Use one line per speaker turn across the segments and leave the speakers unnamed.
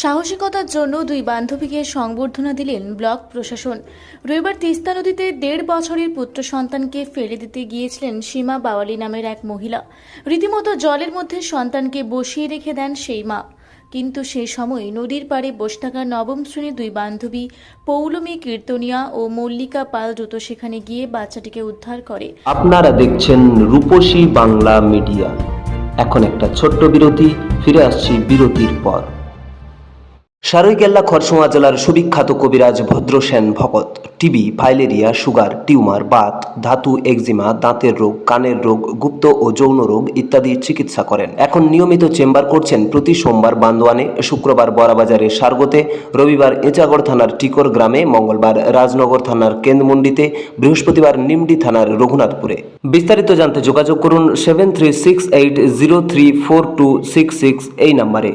সাহসিকতার জন্য দুই বান্ধবীকে সংবর্ধনা দিলেন ব্লক প্রশাসন। রবিবার তিস্তা নদীতে ১.৫ বছরের পুত্র সন্তানকে ফেলে দিতে গিয়েছিলেন সীমা বাওয়ালি নামের এক মহিলা। রীতিমতো জলের মধ্যে সন্তানকে বসিয়ে রেখে দেন সেই মা। কিন্তু সেই সময় নদীর পাড়ে বসে থাকা নবম শ্রেণীর দুই বান্ধবী পৌলমী কীর্তনিয়া ও মল্লিকা পাল দ্রুত সেখানে গিয়ে বাচ্চাটিকে উদ্ধার করে।
আপনারা দেখছেন রূপসী বাংলা মিডিয়া। এখন একটা ছোট্ট বিরতি, ফিরে আসছি বিরতির পর। সারৈকেল্লা খরসোয়া জেলার সুবিখ্যাত কবিরাজ ভদ্রসেন ভকত TB, filaria, sugar, tumour, Baat, ধাতু, একজিমা, দাঁতের রোগ, কানের রোগ, গুপ্ত ও যৌন রোগ ইত্যাদি চিকিৎসা করেন। এখন নিয়মিত চেম্বার করছেন প্রতি সোমবার বান্দোয়ানে, শুক্রবার বড়াবাজারের সারগোতে, রবিবার এঁচাগড় থানার টিকর গ্রামে, মঙ্গলবার রাজনগর থানার কেন্দ্রমন্ডিতে, বৃহস্পতিবার নিমডি থানার রঘুনাথপুরে। বিস্তারিত জানতে যোগাযোগ করুন 7368034266 এই নম্বরে।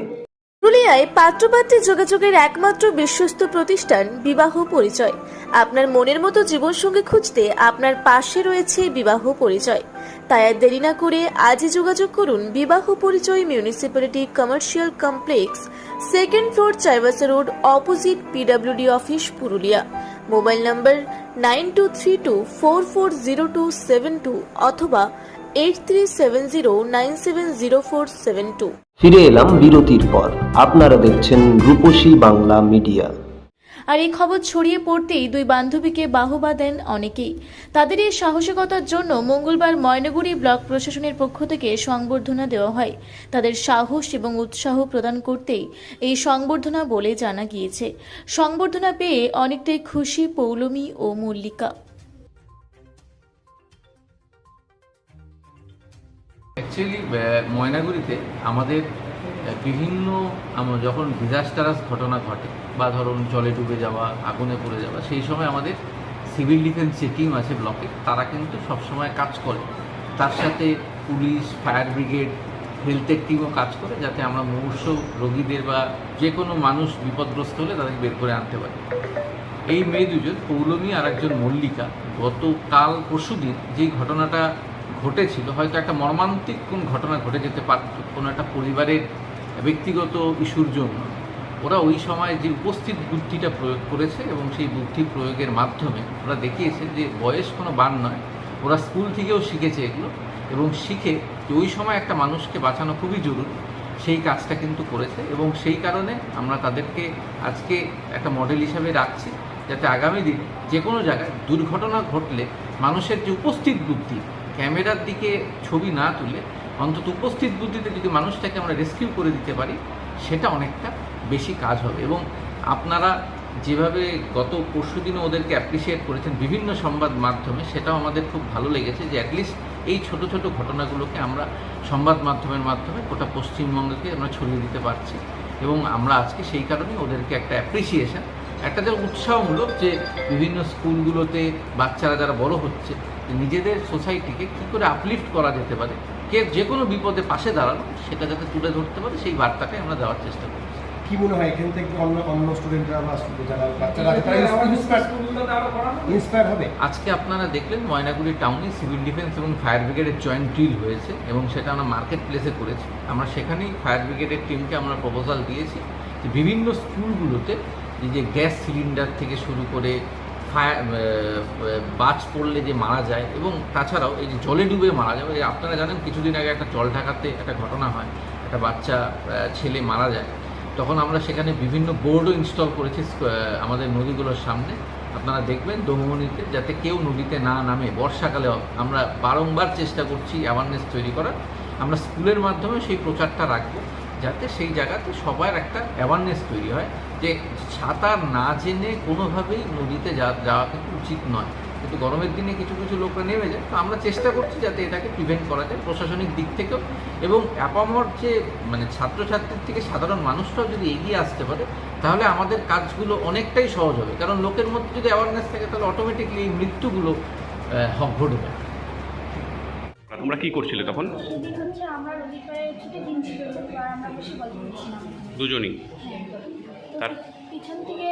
পুরুলিয়ায় পাত্রপাত্রী যোগাযোগের একমাত্র বিশ্বস্ত প্রতিষ্ঠান বিবাহ পরিচয়। আপনার মনের মতো জীবনসঙ্গী খুঁজতে আপনার পাশে রয়েছে বিবাহ পরিচয়। তাই আর দেরি না করে আজই যোগাযোগ করুন বিবাহ পরিচয়, municipality commercial complex, 2nd floor, Chaibasa road, opposite PWD office, Purulia. Mobile নম্বর 9232440272 অথবা 8370970472।
ফিরে এলাম বিরতির পর। আপনারা দেখছেন রূপসী বাংলা মিডিয়া।
আর এই খবর ছড়িয়ে পড়তেই দুই বান্ধবীকে বাহবা দেন অনেকেই। তাদের এই সাহসিকতার জন্য মঙ্গলবার ময়নাগুড়ি ব্লক প্রশাসনের পক্ষ থেকে সংবর্ধনা দেওয়া হয়। তাদের সাহস এবং উৎসাহ প্রদান করতেই এই সংবর্ধনা বলে জানা গিয়েছে। সংবর্ধনা পেয়ে অনেকটাই খুশি পৌলমী ও মল্লিকা।
অ্যাকচুয়ালি ময়নাগুড়িতে আমাদের বিভিন্ন যখন ডিজাস্টারাস ঘটনা ঘটে বা ধরুন জলে ডুবে যাওয়া, আগুনে পড়ে যাওয়া, সেই সময় আমাদের সিভিল ডিফেন্স যে টিম আছে ব্লকে, তারা কিন্তু সবসময় কাজ করে। তার সাথে পুলিশ, ফায়ার ব্রিগেড, হেলথের টিমও কাজ করে, যাতে আমরা মুমূর্ষ রোগীদের বা যে কোনো মানুষ বিপদগ্রস্ত হলে তাদেরকে বের করে আনতে পারি। এই মেয়ে দুজন, পৌলমী আর একজন মল্লিকা, গতকাল পরশুদিন যেই ঘটনাটা ঘটেছিল, হয়তো একটা মর্মান্তিক কোন ঘটনা ঘটে যেতে পারত কোনো একটা পরিবারের ব্যক্তিগত ইস্যুর জন্য, ওরা ওই সময় যে উপস্থিত বুদ্ধিটা প্রয়োগ করেছে এবং সেই বুদ্ধি প্রয়োগের মাধ্যমে ওরা দেখিয়েছে যে বয়স কোনো বার নয়। ওরা স্কুল থেকেও শিখেছে এগুলো এবং শিখে যে ওই সময় একটা মানুষকে বাঁচানো খুবই জরুরি, সেই কাজটা কিন্তু করেছে। এবং সেই কারণে আমরা তাদেরকে আজকে একটা মডেল হিসাবে রাখছি, যাতে আগামী দিনে যে কোনো জায়গায় দুর্ঘটনা ঘটলে মানুষের যে উপস্থিত বুদ্ধি, ক্যামেরার দিকে ছবি না তুলে অন্তত উপস্থিত বুদ্ধিতে যদি মানুষটাকে আমরা রেস্কিউ করে দিতে পারি, সেটা অনেকটা বেশি কাজ হবে। এবং আপনারা যেভাবে গত পরশুদিনও ওদেরকে অ্যাপ্রিসিয়েট করেছেন বিভিন্ন সংবাদ মাধ্যমে, সেটাও আমাদের খুব ভালো লেগেছে যে অ্যাটলিস্ট এই ছোট ছোট ঘটনাগুলোকে আমরা সংবাদ মাধ্যমের মাধ্যমে গোটা পশ্চিমবঙ্গকে আমরা ছড়িয়ে দিতে পারছি। এবং আমরা আজকে সেই কারণেই ওদেরকে একটা অ্যাপ্রিসিয়েশন, একটা যে উৎসাহমূলক, যে বিভিন্ন স্কুলগুলোতে বাচ্চারা যারা বড় হচ্ছে, নিজেদের সোসাইটিকে কী করে আপলিফ্ট করা যেতে পারে, কে যে কোনো বিপদে পাশে দাঁড়ানো, সেটা যাতে তুলে ধরতে পারে, সেই বার্তাটাই আমরা দেওয়ার চেষ্টা করছি।
কি মনে হয় এখান থেকে অন্য স্টুডেন্টরা বা যারা বাচ্চারা ইন্সপায়ার হবে?
আজকে আপনারা দেখলেন ময়নাগুড়ি টাউনে সিভিল ডিফেন্স এবং ফায়ার ব্রিগেডের জয়েন্ট ড্রিল হয়েছে এবং সেটা আমরা মার্কেট প্লেসে করেছি। আমরা সেখানেই ফায়ার ব্রিগেডের টিমকে আমরা প্রপোজাল দিয়েছি যে বিভিন্ন স্কুলগুলোতে এই যে গ্যাস সিলিন্ডার থেকে শুরু করে বাজ পড়লে যে মারা যায়, এবং তাছাড়াও এই যে জলে ডুবে মারা যায়। আপনারা জানেন কিছুদিন আগে একটা জল ঢাকাতে একটা ঘটনা হয়, একটা বাচ্চা ছেলে মারা যায়। তখন আমরা সেখানে বিভিন্ন বোর্ডও ইনস্টল করেছি আমাদের নদীগুলোর সামনে। আপনারা দেখবেন দমুমনিতে যাতে কেউ নদীতে না নামে। বর্ষাকালেও আমরা বারংবার চেষ্টা করছি অ্যাওয়ারনেস তৈরি করার। আমরা স্কুলের মাধ্যমে সেই প্রচারটা রাখবো, যাতে সেই জায়গাতে সবার একটা অ্যাওয়ারনেস তৈরি হয় যে সাঁতার না জেনে কোনোভাবেই নদীতে যাওয়া কিন্তু উচিত নয়। কিন্তু গরমের দিনে কিছু কিছু লোকরা নেমে যায়, তো আমরা চেষ্টা করছি যাতে এটাকে প্রিভেন্ট করা যায় প্রশাসনিক দিক থেকেও। এবং অ্যাপামর যে ছাত্রছাত্রীর থেকে সাধারণ মানুষরাও যদি এগিয়ে আসতে পারে, তাহলে আমাদের কাজগুলো অনেকটাই সহজ হবে। কারণ লোকের মধ্যে যদি অ্যাওয়ারনেস থাকে, তাহলে অটোমেটিকলি এই মৃত্যুগুলো ঘটবে।
তোমরা কি করছিলে তখন?
সেদিন হচ্ছে আমরা নদীর পাড়ে ছুটির দিন ছিল, আর আমরা বসে গল্প করছিলাম
দুজনই।
তার পিছন থেকে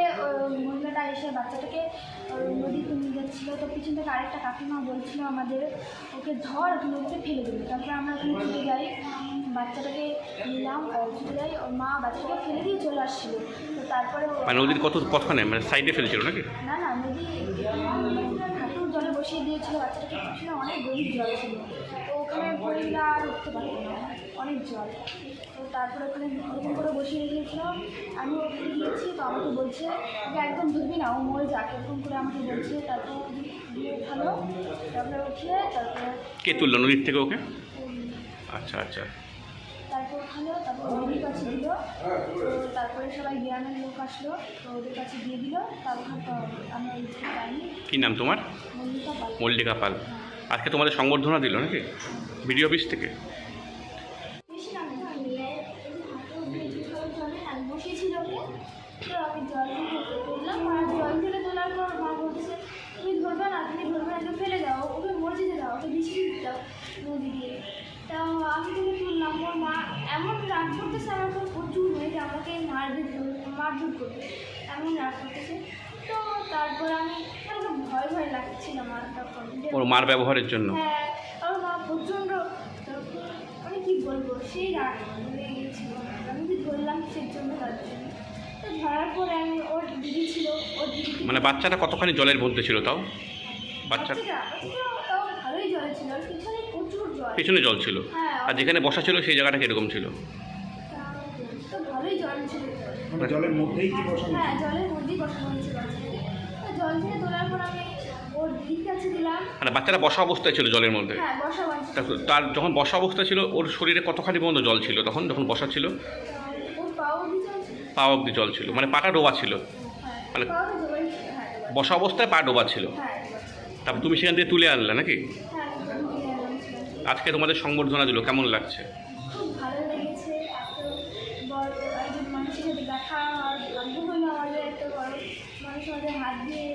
মহিলাটা এসে বাচ্চাটাকে নদীতে নিয়ে যাচ্ছিলো, তো পিছন থেকে আরেকটা কাকিমা বলছিল আমাদের, ওকে ধর নদীতে ফেলে দেবে। তারপরে আমরা ওখানে ছুটে যাই, বাচ্চাটাকে নিলাম চুলায়, ওর মা বাচ্চাটাকে ফেলে দিয়ে চলে আসছিল। তো তারপরে
মানে নদীর কতক্ষণে মানে সাইডে ফেলছিল নাকি?
না না, নদী হাঁটুর জলে বসিয়ে দিয়েছিল বাচ্চাটাকে, পিছনে অনেক গভীর জল ছিল। তো ওখানে পড়ে গেলে আর উঠতে পারতো না, অনেক জল। তো তারপরে ওখানে ওরকম করে বসিয়ে দিয়েছিল। আমি ওখানে গিয়েছি, তো আমাকে বলছে যে একদম ধরবি না, ও মরে যাক, এরকম করে আমাকে বলছে। তারপর দিয়ে উঠালো, তারপরে উঠিয়ে তারপরে
কে তুললো নদীর থেকে ওকে? আচ্ছা আচ্ছা।
তারপর ওখানে তারপর নদীর কাছে দিল। তো তারপরে সবাই গ্রামের লোক আসলো, তো ওদের কাছে দিয়ে দিল। তারপর তো আমরা ওই পাইনি।
কি নাম তোমার?
মল্লিকা পাল।
মল্লিকা পাল। আজকে তোমাদের সংবর্ধনা দিল নাকি বিডিও অফিস থেকে?
আমি বসিয়েছিল ওকে, তো আমি জল দিয়ে তুললাম। আর জল থেকে তোলার পর মা বলছে তুমি ধরবে না, একটু ফেলে দাও, ওকে মরে দাও, ওকে বিছিয়ে দাও নদী দিয়ে। তা আমি তোকে তুললাম। ওর মা এমন রাগ করতেছে আমার উপর প্রচুর হয়ে, যে আমাকে মারধর করবে, এমন রাগ করতেছে। তো তারপর আমি আমাকে ভয় ভয় লাগছিল আমার তখন,
ওর মার ব্যবহারের জন্য?
হ্যাঁ, আমার মা প্রচণ্ড, আমি কী বলবো, সেই রাগ লেগে গিয়েছিল। আমি কি ধরলাম কিসের জন্য, তার জন্য। তো ধরার পরে আমি, ওর দিদি ছিল, ওর দিদি
মানে বাচ্চাটা কতখানি জলের মধ্যে ছিল তাও? বাচ্চাটা
তাও ভালোই জল ছিল, আর পিছনে প্রচুর জল।
পেছনে জল ছিল?
হ্যাঁ,
আর যেখানে বসা ছিল সেই জায়গাটা কিরকম ছিল?
তো ভালোই জল ছিল।
মানে জলের মধ্যেই কি বসানো?
হ্যাঁ, জলের মধ্যেই বসানো হয়েছে বাচ্চাটাকে। তো জল থেকে তোলার পর আমি ওর দিদির কাছে দিলাম।
মানে বাচ্চাটা বসা অবস্থায় ছিল জলের মধ্যে?
হ্যাঁ, বসা বাচ্চা।
তার যখন বসা অবস্থা ছিল ওর শরীরে কতখানি পর্যন্ত জল ছিল তখন যখন বসা ছিল?
ওর পাও দিতে হচ্ছে।
পা অব্দি জল ছিল, মানে পাটা ডোবা ছিল?
হ্যাঁ,
মানে
পাওটা জোগাড় ছিল। হ্যাঁ,
বসা অবস্থায় পা ডোবা ছিল?
হ্যাঁ,
তারপর তুমি সেখান থেকে তুলে আনলে নাকি?
হ্যাঁ,
আজকে তোমাদের সংবর্ধনা দিল, কেমন লাগছে?
খুব ভালো লেগেছে। এত বড় একজন মানুষের সাথে দেখা, আর ভাগ্য হলো আমাদের এত বড় মানুষ আমাদের হাত দিয়ে,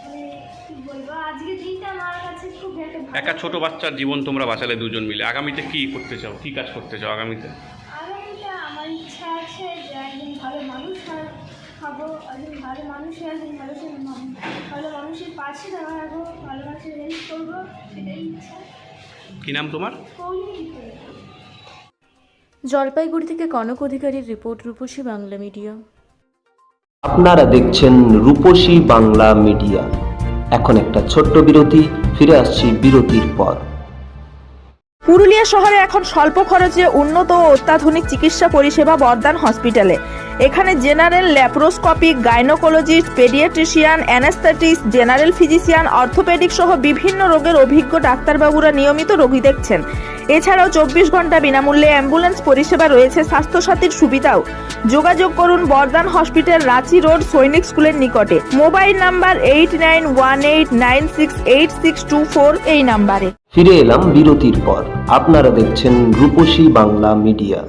মানে কী বলবো, আজকের দিনটা আমার কাছে খুব একটা ভালো।
একা ছোট বাচ্চার জীবন তোমরা বাঁচালে দুজন মিলে, আগামীতে কি করতে চাও, কি কাজ করতে চাও আগামীতে?
আগামীতে আমার ইচ্ছা আছে যে একজন ভালো মানুষ হবো, একজন ভালো মানুষ হয়ে একজন ভালো মানুষের পাশে দাঁড়াবো, ভালো মানুষের হেল্প করবো, সেটাই ইচ্ছা।
কি নাম তোমার?
কৌলি।
জলপাইগুড়ি থেকে কনক অধিকারীর রিপোর্ট, রূপসী বাংলা মিডিয়া।
আপনারা দেখছেন রূপসী বাংলা মিডিয়া। এখন একটা ছোট্ট বিরতি, ফিরে আসছি বিরতির পর।
পুরুলিয়া শহরে এখন স্বল্প খরচে উন্নত ও অত্যাধুনিক চিকিৎসা পরিষেবা বর্দান হসপিটালে। এখানে general, laparoscopic, gynaecologist, paediatrician, anaesthetist, general physician, orthopaedic সহ বিভিন্ন রোগের অভিজ্ঞ ডাক্তারবাবুরা নিয়মিত রোগী দেখছেন। এছাড়াও 24 ঘন্টা বিনামূল্যে অ্যাম্বুলেন্স পরিষেবা রয়েছে, স্বাস্থ্যসাথীর সুবিধাও। যোগাযোগ করুন বর্দান হসপিটাল, রাঁচি রোড, সৈনিক স্কুলের নিকটে। মোবাইল নাম্বার 8918968624 এই নাম্বারে।
ফিরে এলাম বিরতির পর। আপনারা দেখছেন রূপসী বাংলা মিডিয়া।